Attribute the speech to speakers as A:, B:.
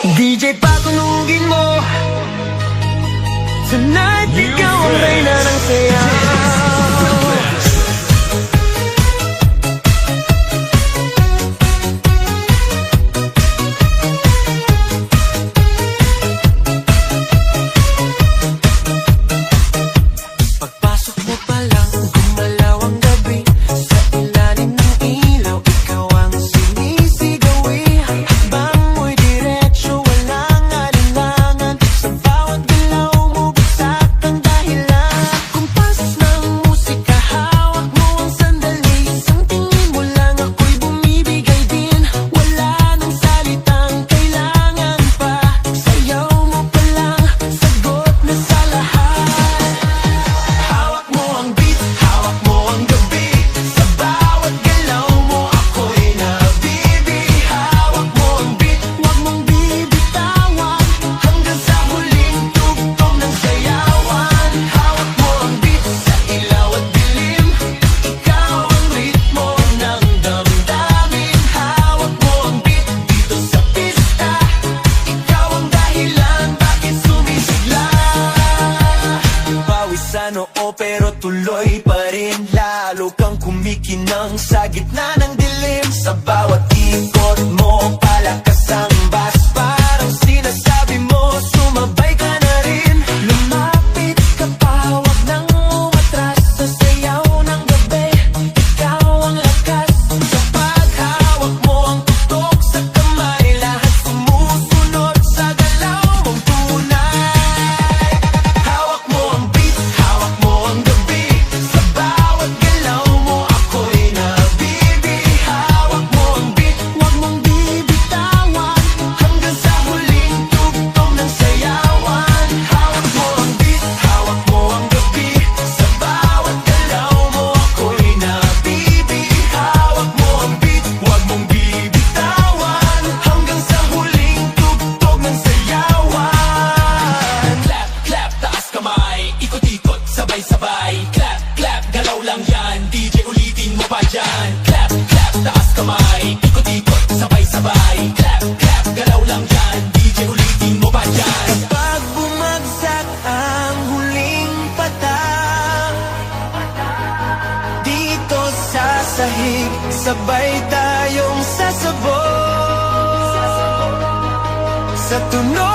A: DJ patunugin mo. Tonight, ikaw ang reyna ng sayaw. Pagpasok mo pa lang, gumalaw ang gabi. Sa ilalim ng ilaw, ikaw ang sinisigawi. Hakbang mo'y diretso, walang alinlangan. Sa bawat galaw mo, bagsak ang dahilan. Kumpas ng musika, hawak mo ang sandali. Isang tingin mo lang, ako'y bumibigay din. Wala nang salitang kailangan pa. Sayaw mo pa lang, sagot na sa lahat. Hawak mo ang beat, hawak mo ang gabi. Sa bawat galaw mo, ako'y nabibi. Hawak mo ang beat, huwag mong bibitawan. Hanggang sa huling tugtog ng sayawan. Hawak mo ang beat, sa ilaw at dilim. Ikaw ang ritmo ng damdamin. Hawak mo ang beat, dito sa pista. Ikaw ang dahilan, bakit sumisigla. Pawis sa noo pero tuloy pa rin. Lalo kang kumikinang sa gitna ng dilim. Sa bawat ikot mo, palakas ang bass. Parang sinasabi mo, sumabay ka na rin. Lumapit ka pa, huwag nang umatras. Sa sayaw ng gabi, ikaw ang lakas. Sa paghawak mo ang tutok sa kamay, lahat sumusunod sa galaw mong tunay. Hawak mo ang beat, hawak mo ang gabi. Sa bawat galaw mo, ako'y nabibi. Hawak mo ang beat, huwag mong bibitawan. Hanggang sa huling tugtog ng sayawan. Hawak mo ang beat, hawak mo ang gabi. Sa bawat galaw mo, ako'y nabibi. Hawak mo ang beat, huwag mong bibitawan. Hanggang sa huling tugtog ng sayawan.
B: Clap, clap, taas kamay. Ikot-ikot, sabay-sabay. Clap, clap, galaw lang yan. DJ ulitin mo pa dyan. Clap, clap, taas kamay. Ikot-ikot, sabay-sabay. Clap, clap, galaw lang yan. DJ ulitin mo pa dyan.
A: Pag bumagsak ang huling patang, dito sa sahig, sabay tayong sasabog. Sa tunog